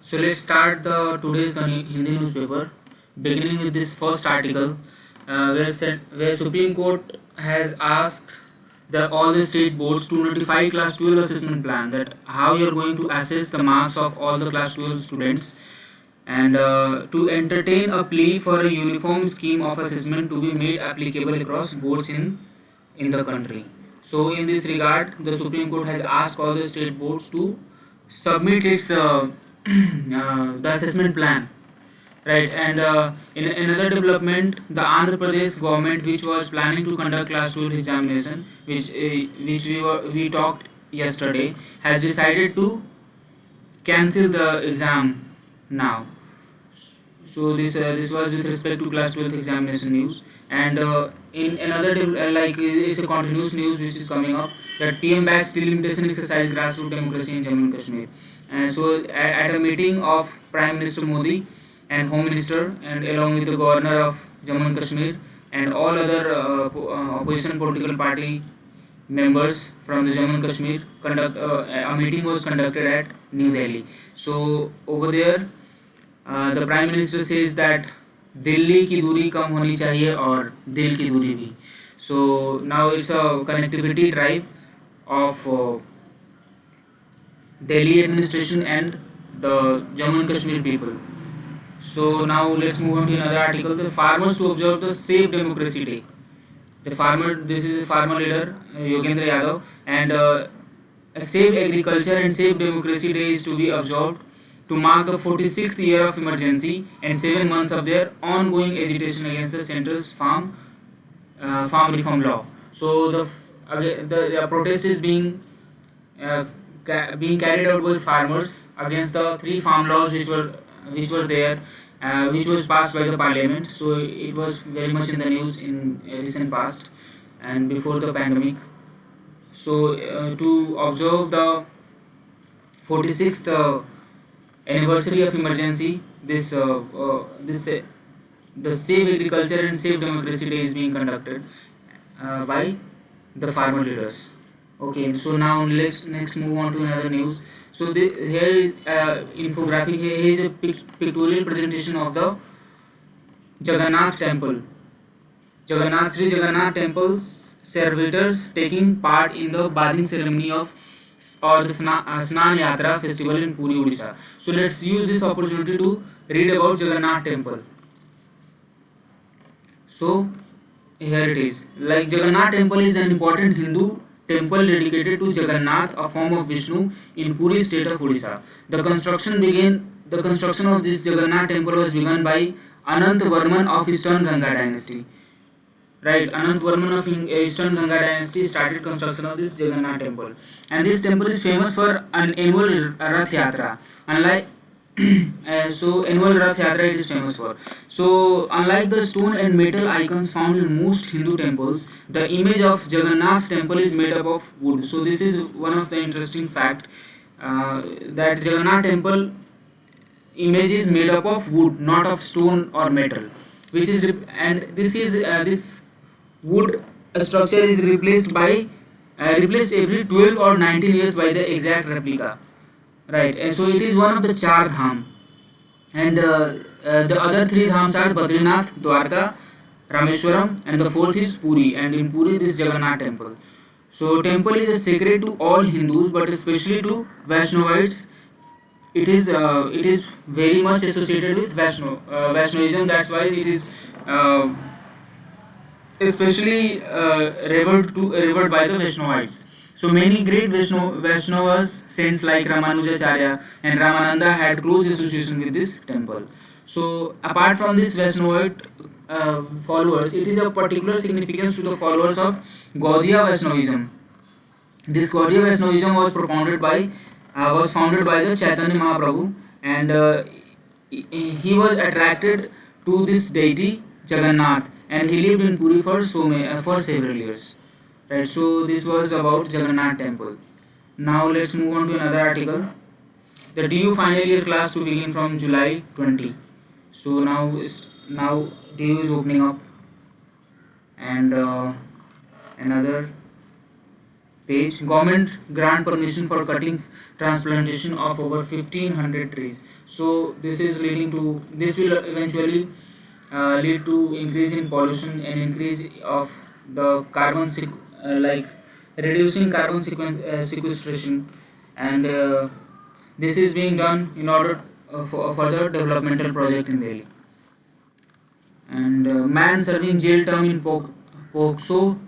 So let's start the today's Hindi newspaper, beginning with this first article, where Supreme Court has asked all the state boards to notify Class 12 assessment plan, that how you are going to assess the marks of all the Class 12 students, and to entertain a plea for a uniform scheme of assessment to be made applicable across boards in the country. So in this regard, the Supreme Court has asked all the state boards to submit its the assessment plan, right? And in another development, the Andhra Pradesh government, which was planning to conduct class 12 examination, which we talked yesterday, has decided to cancel the exam now. So this was with respect to class 12th examination news. And in another it's a continuous news which is coming up, that PM backs delimitation exercise grassroots democracy in Jammu and Kashmir. And so at a meeting of Prime Minister Modi and Home Minister, and along with the Governor of Jammu and Kashmir and all other opposition political party members from the Jammu and Kashmir, a meeting was conducted at New Delhi. So over there, the Prime Minister says that Delhi की दूरी कम होनी चाहिए और दिल की दूरी भी. So now it's a connectivity drive of Delhi administration and the Jammu and Kashmir people. So now let's move on to another article. The farmers to observe the Save Democracy Day. This is a farmer leader, Yogendra Yadav, and Save Agriculture and Save Democracy Day is to be observed to mark the 46th year of emergency and 7 months of their ongoing agitation against the centre's farm reform law. So the protest is being carried out by farmers against the 3 farm laws which were there, which was passed by the parliament. So it was very much in the news in recent past and before the pandemic. So to observe the 46th anniversary of emergency, the Save Agriculture and Save Democracy Day is being conducted by the farmer leaders. Okay, so now let's next move on to another news. So here is infographic. Here is a pictorial presentation of the Jagannath temple. Sri Jagannath temple's servitors taking part in the bathing ceremony of or the Snan Yatra festival in Puri, Odisha. So let's use this opportunity to read about Jagannath temple. So here it is. Like Jagannath temple is an important Hindu temple dedicated to Jagannath, a form of Vishnu, in Puri state of Odisha. The construction of this Jagannath temple was begun by Anant Varman of Eastern Ganga dynasty. Right, Anant Varman of Eastern Ganga dynasty started construction of this Jagannath temple, and this temple is famous for an annual Rath Yatra. Unlike annual Rath Yatra it is famous for. So unlike the stone and metal icons found in most Hindu temples, the image of Jagannath temple is made up of wood. So this is one of the interesting fact, that Jagannath temple image is made up of wood, not of stone or metal, which is this wood structure is replaced every 12 or 19 years by the exact replica, right? And so it is one of the 4 dham, and the other 3 dhams are Badrinath, Dwarka, Rameshwaram, and the 4th is Puri, and in Puri this Jagannath temple. So temple is sacred to all Hindus, but especially to Vaishnavites. It is very much associated with Vaishnavism. That's why it is especially revered by the Vaishnavites. So many great Vaishnavas, saints like Ramanujacharya and Ramananda had close association with this temple. So apart from this Vaishnavite followers, it is of particular significance to the followers of Gaudiya Vaishnavism. This Gaudiya Vaishnavism was founded by the Chaitanya Mahaprabhu, and he was attracted to this deity Jagannath, and he lived in Puri for several years. Right. So this was about Jagannath temple. Now let's move on to another article. The DU final year class to begin from July 20. So now DU is opening up, and another page. Government grant permission for cutting transplantation of over 1500 trees. So this will eventually lead to increase in pollution and increase of the like reducing sequestration, and this is being done in order for further developmental project in Delhi. And man serving jail term in POCSO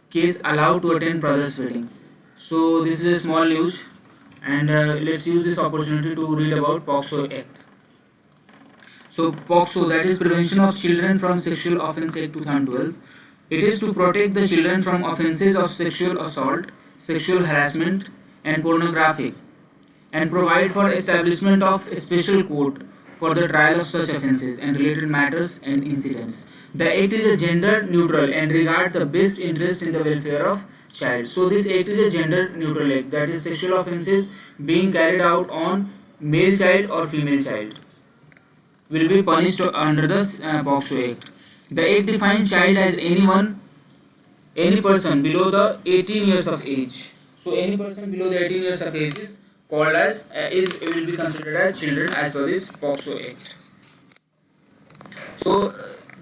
case allowed to attend brother's wedding. So this is a small news, and let's use this opportunity to read about POCSO Act. So POCSO, that is Prevention of Children from Sexual Offence Act 2012. It is to protect the children from offences of sexual assault, sexual harassment, and pornography, and provide for establishment of a special court for the trial of such offences and related matters and incidents. The Act is a gender neutral and regard the best interest in the welfare of child. So this Act is a gender neutral Act, that is sexual offences being carried out on male child or female child will be punished under the POCSO Act. The Act defines child as any person below the 18 years of age. So any person below the 18 years of age is called as will be considered as children as per this POCSO Act. So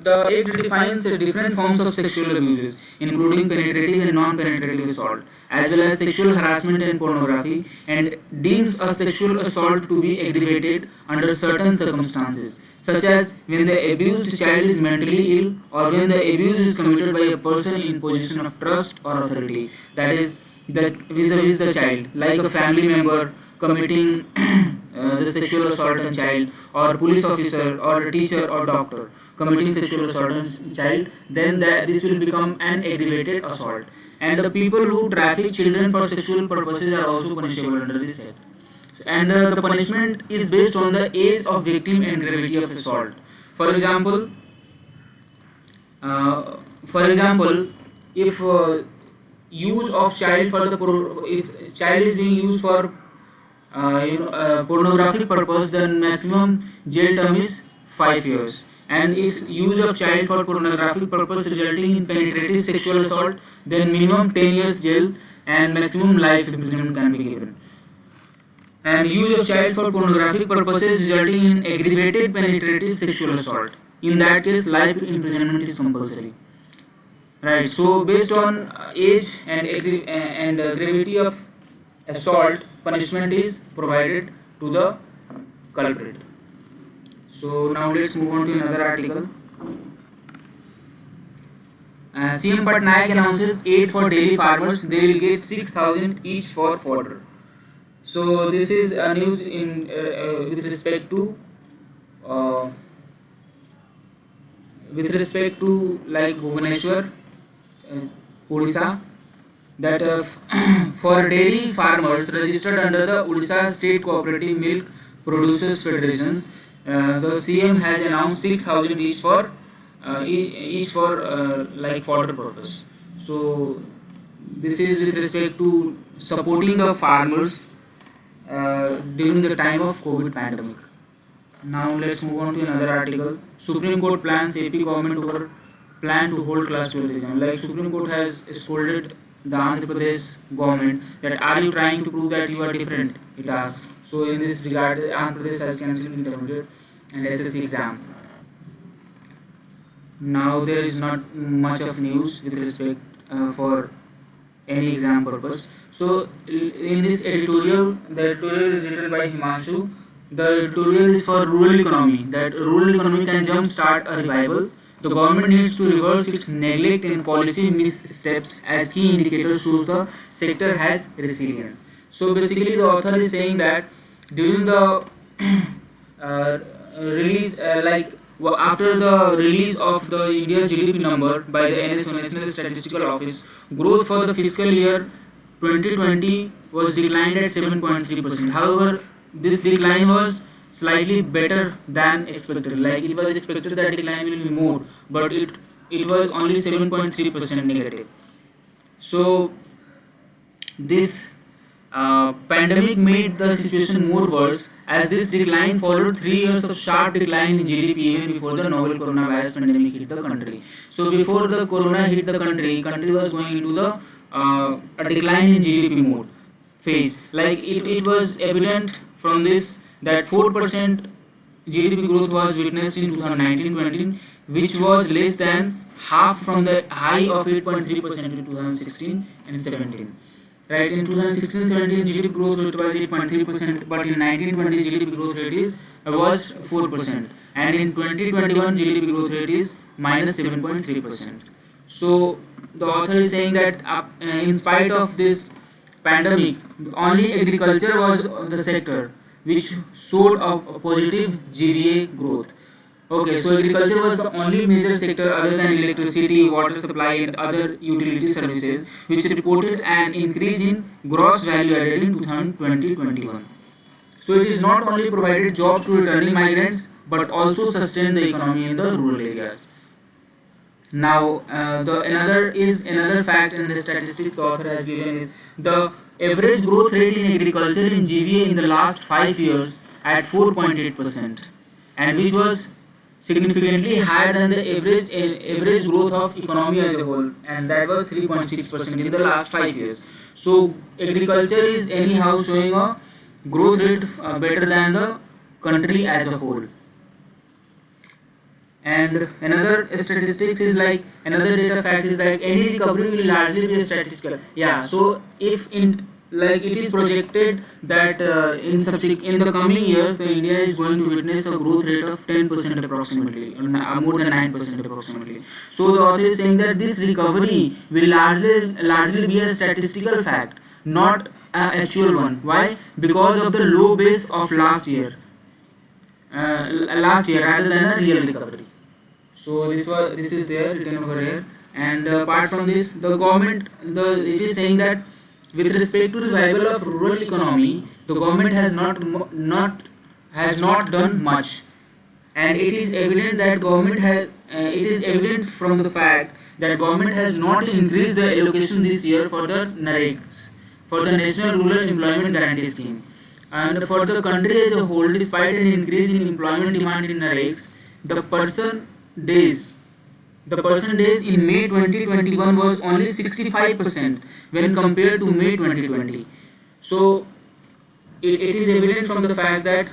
the Act defines different forms of sexual abuses, including penetrative and non-penetrative assault, as well as sexual harassment and pornography, and deems a sexual assault to be aggravated under certain circumstances, such as when the abused child is mentally ill or when the abuse is committed by a person in position of trust or authority, that is, vis-a-vis the child, like a family member committing the sexual assault on child, or police officer, or a teacher or doctor committing sexual assault on child, then this will become an aggravated assault. And the people who traffic children for sexual purposes are also punishable under this act. And the punishment is based on the age of victim and gravity of assault. For example, if use of child for if child is being used for pornographic purpose, then maximum jail term is 5 years. And if use of child for pornographic purpose resulting in penetrative sexual assault, then minimum 10 years jail and maximum life imprisonment can be given. And use of child for pornographic purposes resulting in aggravated penetrative sexual assault, in that case life imprisonment is compulsory. Right, so based on age and gravity of assault, punishment is provided to the culprit. So now let's move on to another article. CM Patnaik announces aid for daily farmers. They will get 6,000 each for fodder. So this is a news in with respect to like Bhubaneswar, Odisha, that for dairy farmers registered under the Odisha State Cooperative Milk Producers Federations, the CM has announced 6,000 each for like fodder purpose. So this is with respect to supporting the farmers during the time of COVID pandemic. Now let's move on to another article. Supreme Court plans AP government over plan to hold class 12 exam. Like Supreme Court has scolded the Andhra Pradesh government that are you trying to prove that you are different, it asks. So in this regard, Andhra Pradesh has cancelled intermediate and SSC exam. Now there is not much of news with respect for any exam purpose. So in this editorial, the editorial is written by Himanshu. The editorial is for rural economy, that rural economy can jumpstart a revival. The government needs to reverse its neglect and policy missteps as key indicators shows the sector has resilience. So basically the author is saying that during the release after the release of the India GDP number by the NSO, National Statistical Office, growth for the fiscal year 2020 was declined at 7.3%. However, this decline was slightly better than expected. Like it was expected that decline will be more, but it was only 7.3% negative. So this pandemic made the situation more worse, as this decline followed 3 years of sharp decline in GDP even before the novel coronavirus pandemic hit the country. So before the corona hit the country was going into the a decline in GDP mode phase. Like it was evident from this that 4% GDP growth was witnessed in 2019-20, which was less than half from the high of 8.3% in 2016 and 17. Right, in 2016-17 GDP growth rate was 8.3%, but in 19-20 GDP growth rate was 4%, and in 2021 GDP growth rate is minus 7.3%. So the author is saying that in spite of this pandemic, only agriculture was the sector which showed a positive GVA growth. Okay, so agriculture was the only major sector other than electricity, water supply, and other utility services which reported an increase in gross value added in 2020-21. So it is not only provided jobs to returning migrants but also sustained the economy in the rural areas. Now, the another fact in the statistics the author has given is the average growth rate in agriculture in GVA in the last 5 years at 4.8%, and which was significantly higher than the average growth of economy as a whole, and that was 3.6% in the last 5 years. So agriculture is anyhow showing a growth rate better than the country as a whole. And another statistics is like another data fact is like any recovery will largely be statistical. Yeah. So if in like it is projected that in the coming years, the India is going to witness a growth rate of 10% approximately, or more than 9% approximately. So the author is saying that this recovery will largely be a statistical fact, not an actual one. Why? Because of the low base of last year rather than a real recovery. So this is there written over here, and apart from this, the government it is saying that with respect to revival of rural economy, the government has not done much, and it is evident that government has it is evident from the fact that government has not increased the allocation this year for the NREGs, for the National Rural Employment Guarantee Scheme, and for the country as a whole, despite an increase in employment demand in NREGs, the person days in May 2021 was only 65% when compared to May 2020. So it is evident from the fact that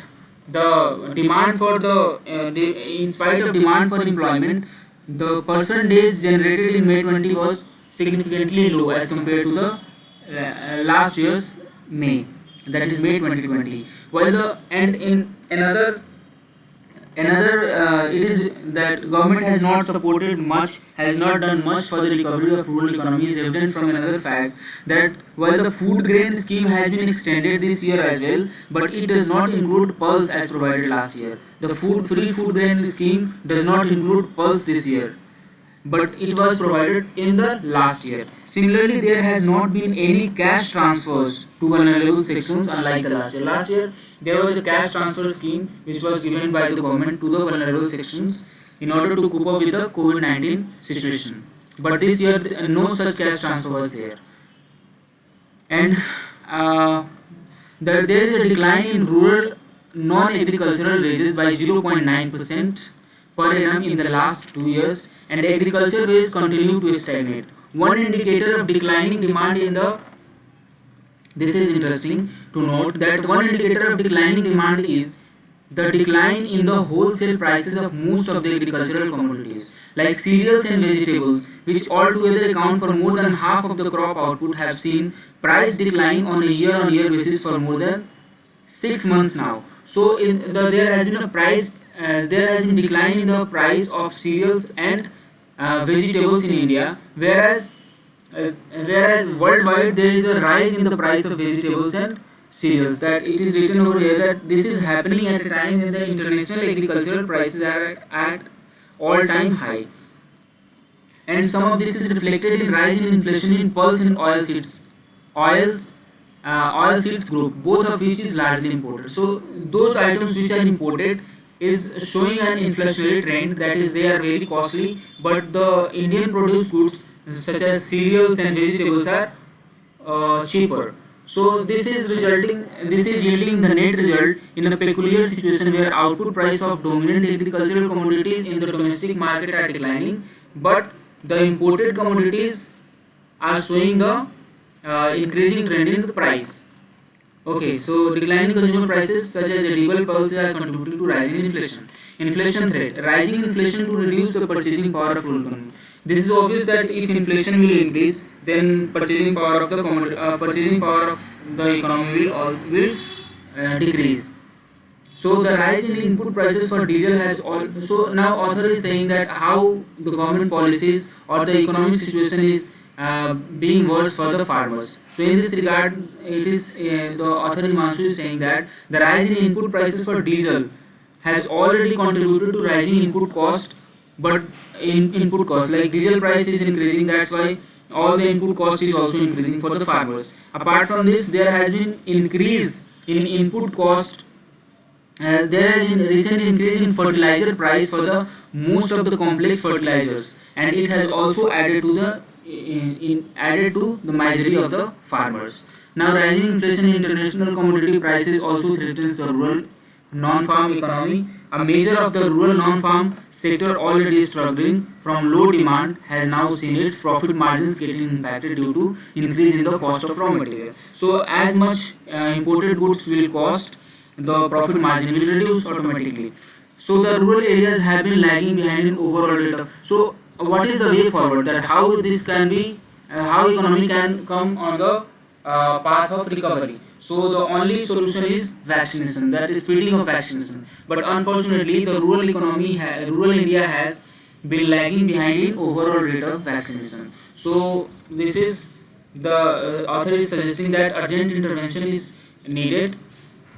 the demand for in spite of demand for employment, the person days generated in May 20 was significantly low as compared to the last year's May, that is May 2020. While in another it is that government has not done much for the recovery of rural economy is evident from another fact that while the food grain scheme has been extended this year as well, but it does not include pulse as provided last year. The free food grain scheme does not include pulse this year, but it was provided in the last year. Similarly, there has not been any cash transfers to vulnerable sections unlike the last year. Last year, there was a cash transfer scheme which was given by the government to the vulnerable sections in order to cope up with the COVID-19 situation. But this year, no such cash transfer was there. And there is a decline in rural non-agricultural wages by 0.9% per annum in the last 2 years, and agriculture wages continue to stagnate. One indicator of declining demand this is interesting to note that one indicator of declining demand is the decline in the wholesale prices of most of the agricultural commodities like cereals and vegetables, which altogether account for more than half of the crop output, have seen price decline on a year-on-year basis for more than 6 months now. So there has been decline in the price of cereals and vegetables in India, whereas worldwide there is a rise in the price of vegetables and cereals. That it is written over here that this is happening at a time when the international agricultural prices are at all-time high, and some of this is reflected in rise in inflation in pulse and oil seeds group, both of which is largely imported. So those items which are imported is showing an inflationary trend, that is they are very costly, but the Indian produced goods such as cereals and vegetables are cheaper. So this is yielding the net result in a peculiar situation where output price of dominant agricultural commodities in the domestic market are declining, but the imported commodities are showing the increasing trend in the price. Okay, so declining consumer prices such as edible pulses are contributing to rising inflation. Inflation threat. Rising inflation to reduce the purchasing power of rural economy. This is obvious that if inflation will increase, then purchasing power of the economy will decrease. So the rise in input prices for diesel has all. So now author is saying that how the government policies or the economic situation is being worse for the farmers. So in this regard, it is the author Himanshu is saying that the rise in input prices for diesel has already contributed to rising input cost, but in input cost like diesel price is increasing. That's why all the input cost is also increasing for the farmers. Apart from this, there has been increase in input cost. There is a recent increase in fertilizer price for the most of the complex fertilizers, and it has also added to the misery of the farmers. Now, rising inflation in international commodity prices also threatens the rural non-farm economy. A measure of the rural non-farm sector already struggling from low demand has now seen its profit margins getting impacted due to increase in the cost of raw material. So, as much imported goods will cost, the profit margin will reduce automatically. So the rural areas have been lagging behind in overall data. So what is the way forward? That how this can be, how economy can come on the path of recovery. So the only solution is vaccination, that is speeding of vaccination. But unfortunately, the rural India has been lagging behind in overall rate of vaccination. So this is the author is suggesting that urgent intervention is needed,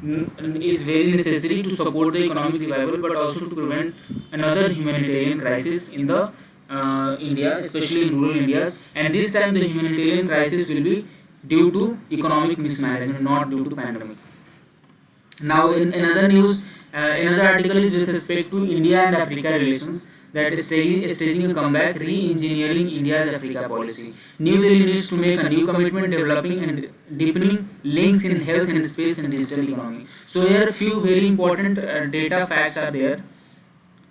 is very necessary to support the economic revival, but also to prevent another humanitarian crisis in the India, especially in rural Indias. And this time, the humanitarian crisis will be due to economic mismanagement, not due to pandemic. Now, in another news, another article is with respect to India and Africa relations, that is staging a comeback, re-engineering India's Africa policy. New Delhi needs to make a new commitment, developing and deepening links in health and space and digital economy. So here, few very important data facts are there.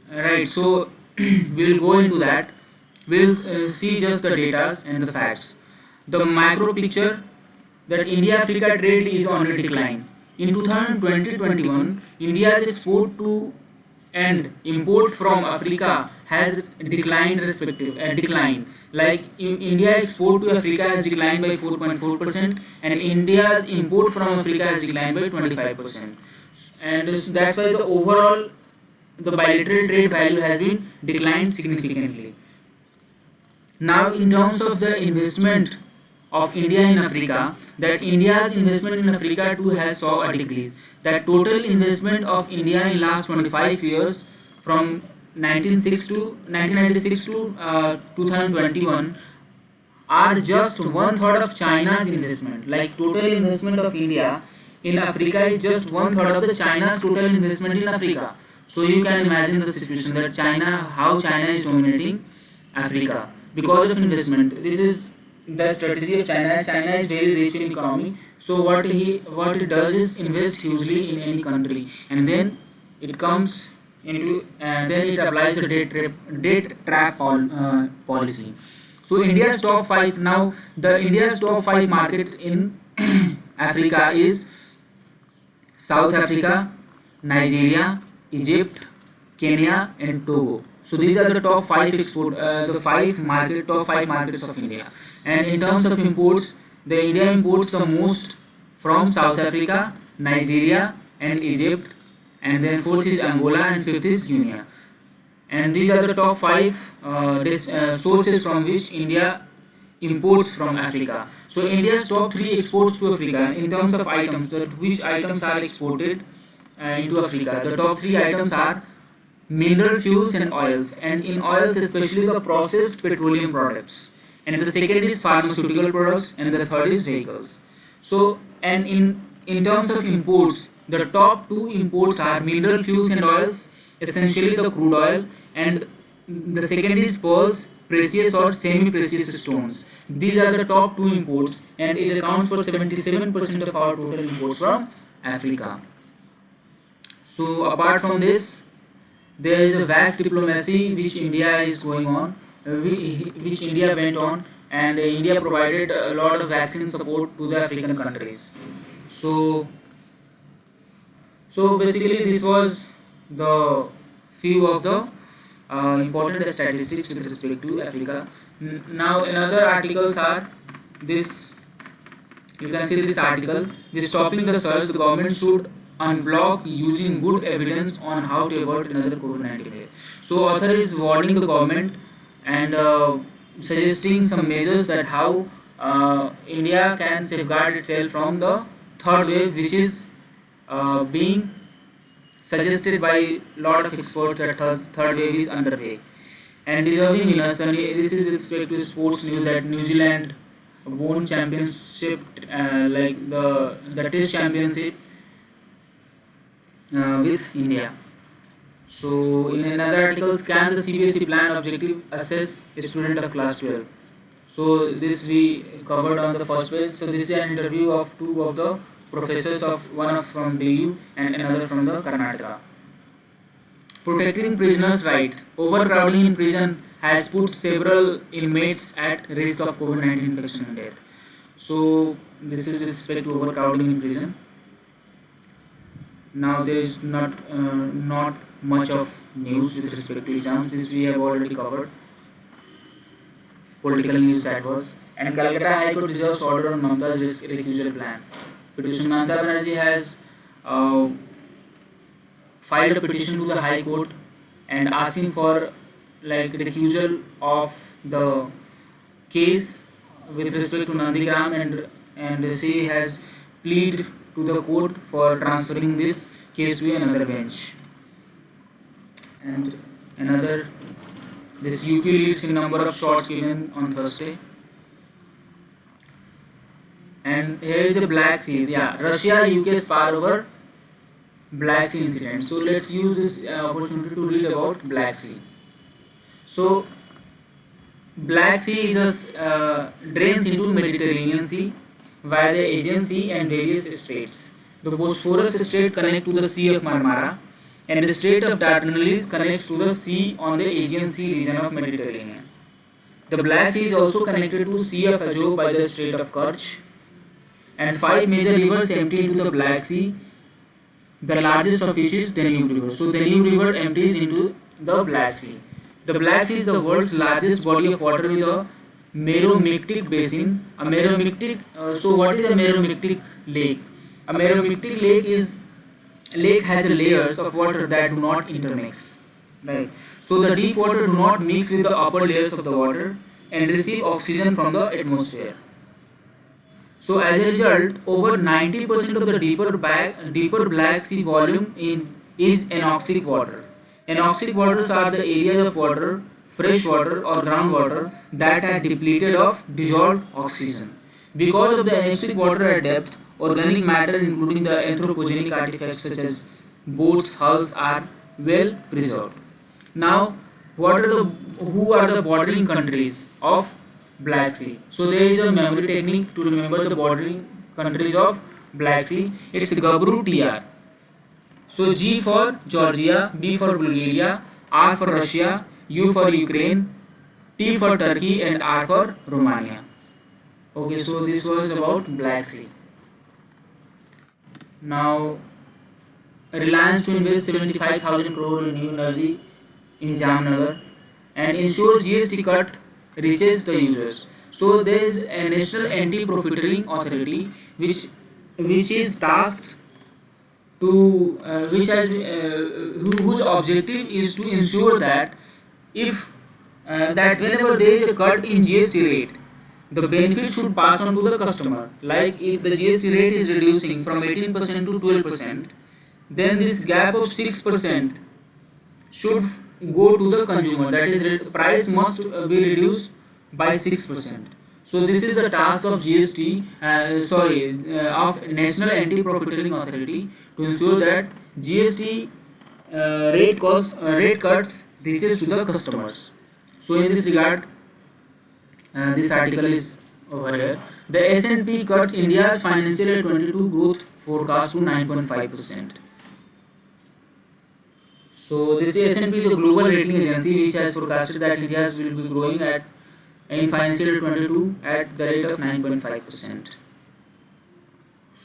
Right. So we'll go into that. We'll see just the data and the facts. The macro picture, that India-Africa trade is on a decline. In 2020-21, India's export to and import from Africa has declined. Like India export to Africa has declined by 4.4%, and India's import from Africa has declined by 25%. And that's why the overall the bilateral trade value has been declined significantly. Now, in terms of the investment of India in Africa, that India's investment in Africa too has saw a decrease. That total investment of India in last 25 years, from 1996 to 2021, are just one third of China's investment. Like total investment of India in Africa is just one third of the China's total investment in Africa. So you can imagine the situation that how China is dominating Africa because of investment. This is the strategy of China. China is very rich in economy. So what it does is invest hugely in any country, and then it comes into then it applies the debt trap policy. So India's top five now. The India's top five market in Africa is South Africa, Nigeria, Egypt, Kenya, and Togo. So these are the top five top five markets of India. And in terms of imports, the India imports the most from South Africa, Nigeria, and Egypt, and then fourth is Angola, and fifth is Guinea. And these are the top five sources from which India imports from Africa. So India's top three exports to Africa in terms of items, which items are exported into Africa. The top three items are mineral fuels and oils, and in oils especially the processed petroleum products, and the second is pharmaceutical products, and the third is vehicles. So, and in terms of imports, the top two imports are mineral fuels and oils, essentially the crude oil, and the second is pearls, precious or semi-precious stones. These are the top two imports, and it accounts for 77% of our total imports from Africa. So apart from this, there is a vast diplomacy which India is going on, which India went on, and India provided a lot of vaccine support to the African countries. So, so basically, this was the few of the important statistics with respect to Africa. Now, another articles are this. You can see this article. This stopping the surge, the government should unblock using good evidence on how to avoid another COVID-19 wave. So, author is warning the government and suggesting some measures that how India can safeguard itself from the third wave, which is being suggested by a lot of experts that third wave is underway. And deserving winners, this is with respect to sports news that New Zealand won championship like the test championship with India. So in another article, can the CBSE plan objective assess a student of class 12? So this we covered on the first page. So this is an interview of two of the professors, of one of from DU and another from the Karnataka. Protecting prisoners' right. Overcrowding in prison has put several inmates at risk of COVID-19 infection and death. So this is with respect to overcrowding in prison. Now there is not much of news with respect to exams. This we have already covered. Political news that was. And Calcutta High Court reserves order on Mamta's recusal plan. Petition. Mamata Banerjee has filed a petition to the High Court and asking for like recusal of the case with respect to Nandigram, and she has pleaded to the court for transferring this case to another bench. And another, this UP leads in number of shots given on Thursday. And here is the Black Sea. Yeah, Russia UK spar over Black Sea incident. So let's use this opportunity to read about Black Sea. So Black Sea is drains into Mediterranean Sea via the Aegean Sea and various straits. The Bosphorus Strait connects to the Sea of Marmara, and the Strait of Dardanelles connects to the sea on the Aegean Sea region of Mediterranean. The Black Sea is also connected to Sea of Azov by the Strait of Kerch, and 5 major rivers empty into the Black Sea, the largest of which is Danube River. So Danube River empties into the Black Sea. The Black Sea is the world's largest body of water with a meromictic basin. A meromictic, so what is a meromictic lake? A meromictic lake has layers of water that do not intermix. Right. So the deep water do not mix with the upper layers of the water and receive oxygen from the atmosphere. So as a result, over 90% of the deeper Black Sea volume is anoxic water. Anoxic waters are the areas of water, fresh water or groundwater that are depleted of dissolved oxygen. Because of the anoxic water at depth, organic matter including the anthropogenic artifacts such as boats, hulls are well preserved. Now, who are the bordering countries of Black Sea? So there is a memory technique to remember the bordering countries of Black Sea. It's Gabru TR. So G for Georgia, B for Bulgaria, R for Russia, U for Ukraine, T for Turkey, and R for Romania. Okay, so this was about Black Sea. Now, Reliance to invest 75,000 crore in new energy in Jamnagar and ensures GST cut reaches the users. So there is a National Anti-Profiteering Authority which is tasked to whose objective is to ensure that if that whenever there is a cut in GST rate, the benefit should pass on to the customer. Like if the GST rate is reducing from 18% to 12%, then this gap of 6% should go to the consumer. That is, price must be reduced by 6%. So this is the task of GST, of National Anti-Profiteering Authority, to ensure that GST rate cuts reaches to the customers. So in this regard, this article is over here. The S&P cuts India's financial year 22 growth forecast to 9.5%. So this S&P is a global rating agency which has forecasted that India will be growing at in financial year 22 at the rate of 9.5%.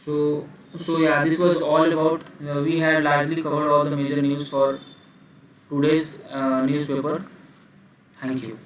So yeah, this was all about. We had largely covered all the major news for today's newspaper. Thank you.